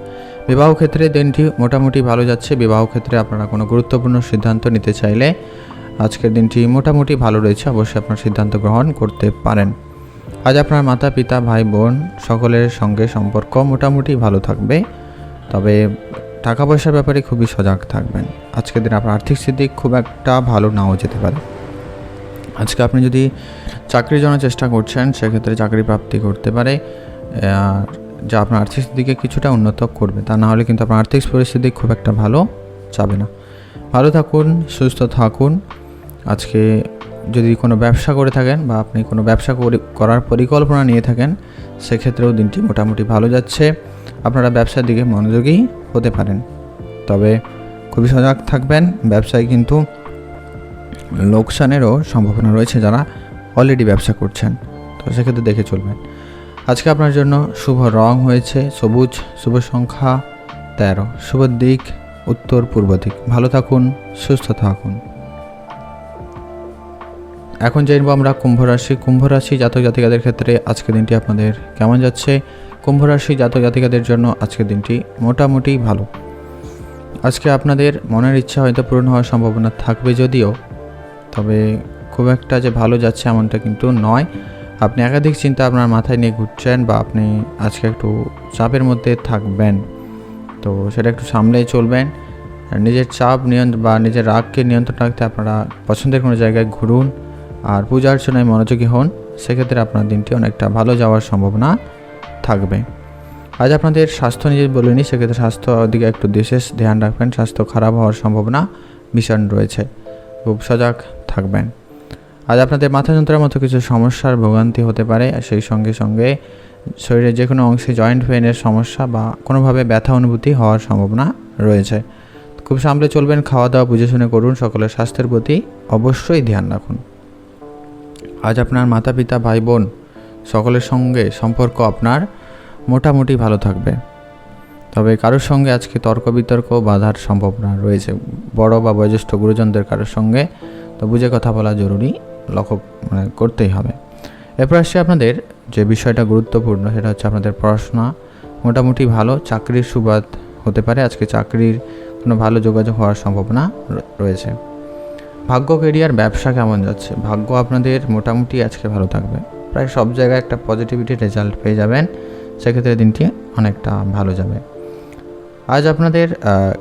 B: বিবাহ ক্ষেত্রে দিনটি মোটামুটি ভালো যাচ্ছে। বিবাহ ক্ষেত্রে আপনারা কোনো গুরুত্বপূর্ণ সিদ্ধান্ত নিতে চাইলে আজকের দিনটি মোটামুটি ভালো রয়েছে, অবশ্যই আপনার সিদ্ধান্ত গ্রহণ করতে পারেন। আজ আপনার মাতা পিতা ভাই বোন সকলের সঙ্গে সম্পর্ক মোটামুটি ভালো থাকবে, তবে টাকা পয়সার ব্যাপারে খুবই সজাগ থাকবেন। আজকের দিন আপনার আর্থিক স্থিতি খুব একটা ভালো নাও যেতে পারে। আজকে আপনি যদি চাকরির জন্য চেষ্টা করছেন, সেক্ষেত্রে চাকরি প্রাপ্তি করতে পারে, আর যা আপনার আর্থিক স্থিতিকে কিছুটা উন্নত করবে। তা না হলে কিন্তু আপনার আর্থিক পরিস্থিতি খুব একটা ভালো যাবে না। ভালো থাকুন, সুস্থ থাকুন। আজকে যদি কোনো ব্যবসা করে থাকেন বা আপনি কোনো ব্যবসা করার পরিকল্পনা নিয়ে থাকেন, সেক্ষেত্রেও দিনটি মোটামুটি ভালো যাচ্ছে। আপনারা ব্যবসার দিকে মনোযোগী হতে পারেন, তবে খুবই সজাগ থাকবেন। ব্যবসায় কিন্তু লোকসানেরও সম্ভাবনা রয়েছে যারা অলরেডি ব্যবসা করছেন, তো সেক্ষেত্রে দেখে চলবেন। আজকে আপনার জন্য শুভ রং হয়েছে সবুজ, শুভ সংখ্যা 13, শুভ দিক উত্তর পূর্ব দিক। ভালো থাকুন, সুস্থ থাকুন। এখন জানব আমরা কুম্ভ রাশি জাতক জাতিকাদের ক্ষেত্রে আজকের দিনটি আপনাদের কেমন যাচ্ছে। কুম্ভ রাশি জাতক জাতিকাদের জন্য আজকের দিনটি মোটামুটি ভালো। আজকে আপনাদের মনের ইচ্ছা হয়তো পূরণ হওয়ার সম্ভাবনা থাকবে যদিও, তবে খুব একটা যে ভালো যাচ্ছে এমনটা কিন্তু নয়। আপনি একাধিক চিন্তা আপনার মাথায় নিয়ে ঘুরছেন বা আপনি আজকে একটু চাপের মধ্যে থাকবেন, তো সেটা একটু সামলেই চলবেন। নিজের চাপ বা নিজের রাগকে নিয়ন্ত্রণ রাখতে আপনারা পছন্দের কোনো জায়গায় ঘুরুন আর পূজা অর্চনায় মনোযোগী হন, সেক্ষেত্রে আপনার দিনটি অনেকটা ভালো যাওয়ার সম্ভাবনা থাকবে। আজ আপনাদের স্বাস্থ্য নিয়ে বলিনি, সেক্ষেত্রে স্বাস্থ্য দিকে একটু বিশেষ ধ্যান রাখবেন। স্বাস্থ্য খারাপ হওয়ার সম্ভাবনা ভীষণ রয়েছে, খুব সজাগ থাকবেন। আজ আপনাদের মাথা যন্ত্রণার মতো কিছু সমস্যার ভোগান্তি হতে পারে, সেই সঙ্গে সঙ্গে শরীরের যে কোনো অংশে জয়েন্ট পেইনের সমস্যা বা কোনোভাবে ব্যথা অনুভূতি হওয়ার সম্ভাবনা রয়েছে। খুব সামলে চলবেন, খাওয়া দাওয়া বুঝে শুনে করুন, সকলের স্বাস্থ্যের প্রতি অবশ্যই ধ্যান রাখুন। আজ আপনার মাতা পিতা ভাই বোন সকলের সঙ্গে সম্পর্ক আপনার মোটামুটি ভালো থাকবে, তবে কারোর সঙ্গে আজকে তর্ক বিতর্ক বাধার সম্ভাবনা রয়েছে। বড় বা বয়োজ্যেষ্ঠ গুরুজনদের কারোর সঙ্গে তো বুঝে কথা বলা জরুরি, লক্ষ্য করতেই হবে। এরপর আসছে আপনাদের যে বিষয়টা গুরুত্বপূর্ণ, সেটা হচ্ছে আপনাদের পড়াশোনা মোটামুটি ভালো, চাকরির সুবাদ হতে পারে। আজকে চাকরির কোনো ভালো যোগাযোগ হওয়ার সম্ভাবনা রয়েছে। ভাগ্য, কেরিয়ার, ব্যবসা কেমন যাচ্ছে? ভাগ্য আপনাদের মোটামুটি আজকে ভালো থাকবে, প্রায় সব জায়গায় একটা পজিটিভিটি রেজাল্ট পেয়ে যাবেন, সেক্ষেত্রে দিনটি অনেকটা ভালো যাবে। আজ আপনাদের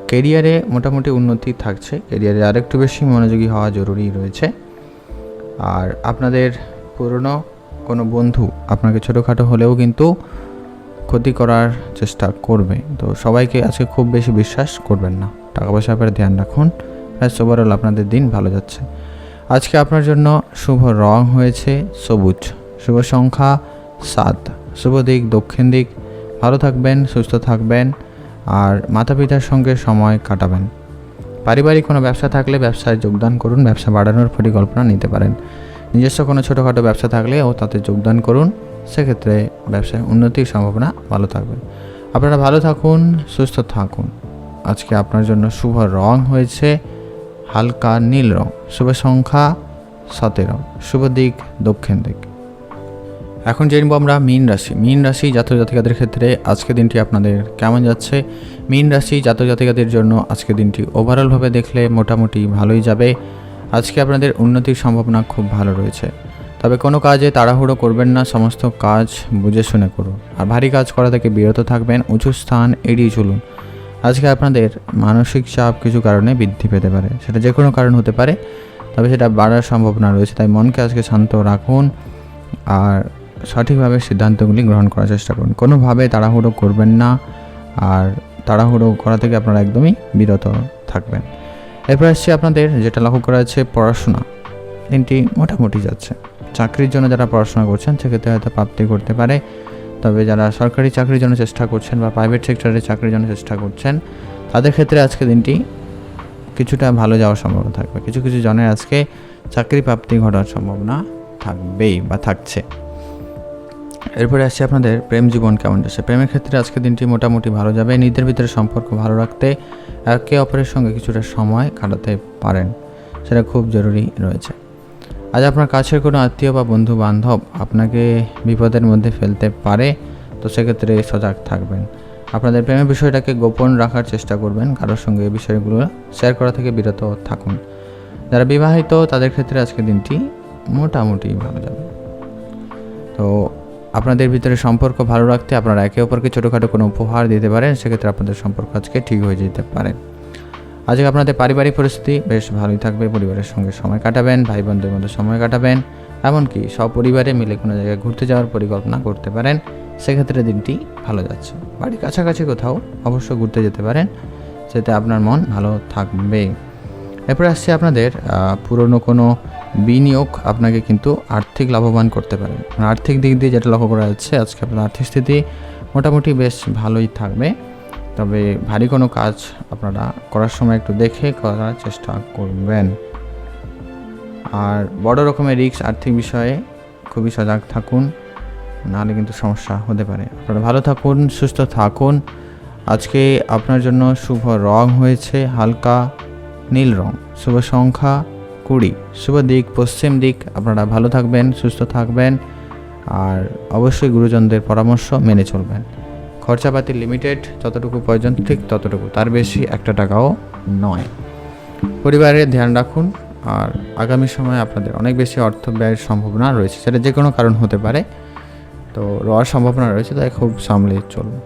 B: কেরিয়ারে মোটামুটি উন্নতি থাকছে, কেরিয়ারে আরেকটু বেশি মনোযোগী হওয়া জরুরি রয়েছে। আর আপনাদের পুরনো কোনো বন্ধু আপনাকে ছোটোখাটো হলেও কিন্তু ক্ষতি করার চেষ্টা করবে, তো সবাইকে আজকে খুব বেশি বিশ্বাস করবেন না। টাকা পয়সার ব্যাপারে ধ্যান রাখুন। প্রায় ওভারঅল আপনাদের দিন ভালো যাচ্ছে। আজকে আপনার জন্য শুভ রং হয়েছে সবুজ, শুভ সংখ্যা 7, শুভ দিক দক্ষিণ দিক। ভালো থাকবেন, সুস্থ থাকবেন, আর মাতা পিতার সঙ্গে সময় কাটাবেন। পারিবারিক কোনো ব্যবসা থাকলে ব্যবসায় যোগদান করুন, ব্যবসা বাড়ানোর পরিকল্পনা নিতে পারেন। নিজস্ব কোনো ছোটোখাটো ব্যবসা থাকলে তাতে যোগদান করুন, সেক্ষেত্রে ব্যবসায় উন্নতির সম্ভাবনা ভালো থাকবে। আপনারা ভালো থাকুন, সুস্থ থাকুন। আজকে আপনার জন্য শুভ রং হয়েছে হালকা নীল রং, শুভ সংখ্যা 17, শুভ দিক দক্ষিণ দিক। এখন জেনব আমরা মীন রাশি। মীন রাশি জাতক জাতিকাদের ক্ষেত্রে আজকে দিনটি আপনাদের কেমন যাচ্ছে? মীন রাশি জাতক জাতিকাদের জন্য আজকে দিনটি ওভারঅলভাবে দেখলে মোটামুটি ভালোই যাবে। আজকে আপনাদের উন্নতির সম্ভাবনা খুব ভালো রয়েছে, তবে কোনো কাজে তাড়াহুড়ো করবেন না, সমস্ত কাজ বুঝে শুনে করুন। আর ভারী কাজ করা থেকে বিরত থাকবেন, উঁচু স্থান এড়িয়ে চলুন। আজকে আপনাদের মানসিক চাপ কিছু কারণে বৃদ্ধি পেতে পারে, সেটা যে কোনো কারণ হতে পারে, তবে সেটা বাড়ার সম্ভাবনা রয়েছে। তাই মনকে আজকে শান্ত রাখুন আর সঠিকভাবে সিদ্ধান্তগুলি গ্রহণ করার চেষ্টা করুন। কোনোভাবে তাড়াহুড়ো করবেন না, আর তাড়াহুড়ো করা থেকে আপনারা একদমই বিরত থাকবেন। এরপর আসছে আপনাদের যেটা লক্ষ্য করা যাচ্ছে পড়াশোনা, দিনটি মোটামুটি যাচ্ছে। চাকরির জন্য যারা পড়াশোনা করছেন সেক্ষেত্রে হয়তো প্রাপ্তি করতে পারে, তবে যারা সরকারি চাকরির জন্য চেষ্টা করছেন বা প্রাইভেট সেক্টরে চাকরির জন্য চেষ্টা করছেন, তাদের ক্ষেত্রে আজকে দিনটি কিছুটা ভালো যাওয়ার সম্ভাবনা থাকবে। কিছু কিছু জনের আজকে চাকরি প্রাপ্তি ঘটার সম্ভাবনা থাকবেই বা থাকছে। এরপরে আসছে আপনাদের প্রেম জীবন কেমন যাচ্ছে। প্রেমের ক্ষেত্রে আজকে দিনটি মোটামুটি ভালো যাবে। নিজেদের ভিতরে সম্পর্ক ভালো রাখতে একে অপরের সঙ্গে কিছুটা সময় কাটাতে পারেন, সেটা খুব জরুরি রয়েছে। আজ আপনার কাছের কোনো আত্মীয় বা বন্ধু বান্ধব আপনাকে বিপদের মধ্যে ফেলতে পারে, তো সেক্ষেত্রে সজাগ থাকবেন। আপনাদের প্রেমের বিষয়টাকে গোপন রাখার চেষ্টা করবেন, কারোর সঙ্গে এই বিষয়গুলো শেয়ার করা থেকে বিরত থাকুন। যারা বিবাহিত তাদের ক্ষেত্রে আজকে দিনটি মোটামুটি ভালো যাবে। তো আপনাদের ভিতরে সম্পর্ক ভালো রাখতে আপনারা একে অপরকে ছোটোখাটো কোনো উপহার দিতে পারেন, সেক্ষেত্রে আপনাদের সম্পর্ক আজকে ঠিক হয়ে যেতে পারে। আজকে আপনাদের পারিবারিক পরিস্থিতি বেশ ভালোই থাকবে, পরিবারের সঙ্গে সময় কাটাবেন, ভাই বোনদের মধ্যে সময় কাটাবেন, এমনকি সপরিবারে মিলে কোনো জায়গায় ঘুরতে যাওয়ার পরিকল্পনা করতে পারেন, সেক্ষেত্রে দিনটি ভালো যাচ্ছে। বাড়ির কাছাকাছি কোথাও অবশ্য ঘুরতে যেতে পারেন, সেটা আপনার মন ভালো থাকবে। এরপরে আসছে আপনাদের পুরনো কোনো বিনিয়োগ আপনাকে কিন্তু আর্থিক লাভবান করতে পারে। আর্থিক দিক দিয়ে যেটা লক্ষ্য করা যাচ্ছে, আজকে আপনার আর্থিক স্থিতি মোটামুটি বেশ ভালোই থাকবে, তবে ভারী কোনো কাজ আপনারা করার সময় একটু দেখে করার চেষ্টা করবেন। আর বড় রকমের রিস্ক আর্থিক বিষয়ে খুবই সজাগ থাকুন, নাহলে কিন্তু সমস্যা হতে পারে। আপনারা ভালো থাকুন, সুস্থ থাকুন। আজকে আপনার জন্য শুভ রং হয়েছে হালকা নীল রং, শুভ সংখ্যা 20, শুভ দিক পশ্চিম দিক। আপনারা ভালো থাকবেন, সুস্থ থাকবেন, আর অবশ্যই গুরুজনদের পরামর্শ মেনে চলবেন। খরচাপাতি লিমিটেড, যতটুকু প্রয়োজন ঠিক ততটুকু, তার বেশি একটা টাকাও নয়। পরিবারের ধ্যান রাখুন, আর আগামী সময়ে আপনাদের অনেক বেশি অর্থ ব্যয়ের সম্ভাবনা রয়েছে, সেটা যে কোনো কারণ হতে পারে, তো রওয়ার সম্ভাবনা রয়েছে, তাই খুব সামলে চলুন।